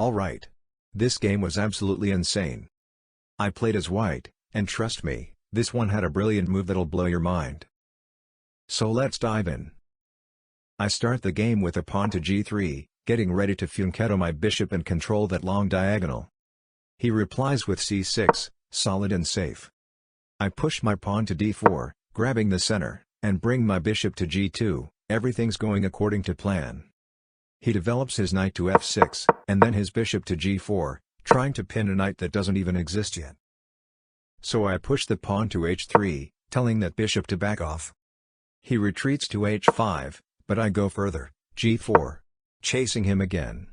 Alright. This game was absolutely insane. I played as white, and trust me, this one had a brilliant move that'll blow your mind. So let's dive in. I start the game with a pawn to g3, getting ready to fianchetto my bishop and control that long diagonal. He replies with c6, solid and safe. I push my pawn to d4, grabbing the center, and bring my bishop to g2, everything's going according to plan. He develops his knight to f6, and then his bishop to g4, trying to pin a knight that doesn't even exist yet. So I push the pawn to h3, telling that bishop to back off. He retreats to h5, but I go further, g4. Chasing him again.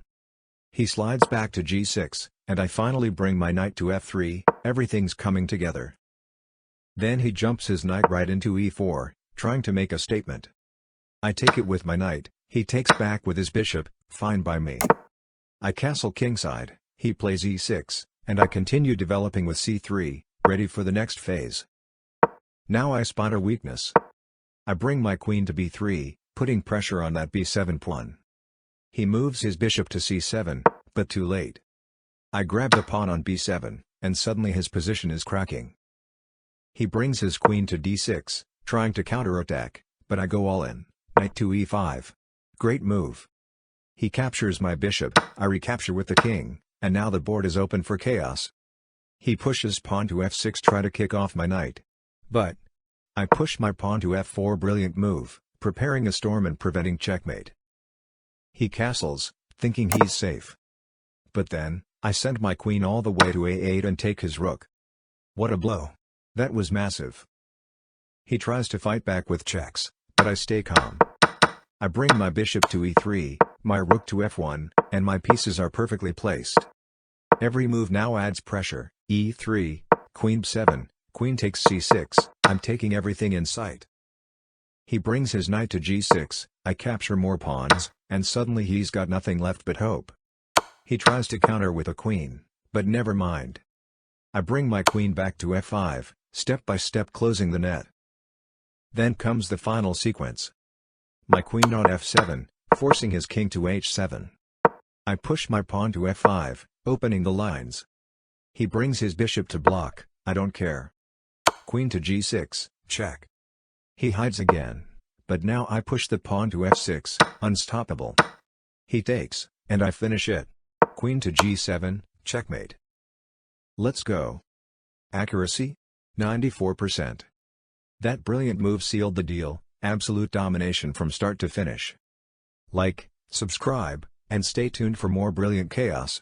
He slides back to g6, and I finally bring my knight to f3, everything's coming together. Then he jumps his knight right into e4, trying to make a statement. I take it with my knight, he takes back with his bishop, fine by me. I castle kingside, he plays e6, and I continue developing with c3, ready for the next phase. Now I spot a weakness. I bring my queen to b3, putting pressure on that b7 pawn. He moves his bishop to c7, but too late. I grab the pawn on b7, and suddenly his position is cracking. He brings his queen to d6, trying to counterattack, but I go all in, knight to e5. Great move. He captures my bishop, I recapture with the king, and now the board is open for chaos. He pushes pawn to f6, try to kick off my knight. But I push my pawn to f4, brilliant move, preparing a storm and preventing checkmate. He castles, thinking he's safe. But then, I send my queen all the way to a8 and take his rook. What a blow. That was massive. He tries to fight back with checks, but I stay calm. I bring my bishop to e3, my rook to f1, and my pieces are perfectly placed. Every move now adds pressure, e3, queen b7, queen takes c6, I'm taking everything in sight. He brings his knight to g6, I capture more pawns, and suddenly he's got nothing left but hope. He tries to counter with a queen, but never mind. I bring my queen back to f5, step by step closing the net. Then comes the final sequence. My queen on f7, forcing his king to h7. I push my pawn to f5, opening the lines. He brings his bishop to block, I don't care. Queen to g6, check. He hides again, but now I push the pawn to f6, unstoppable. He takes, and I finish it. Queen to g7, checkmate. Let's go. Accuracy? 94%. That brilliant move sealed the deal, absolute domination from start to finish. Like, subscribe, and stay tuned for more brilliant chaos.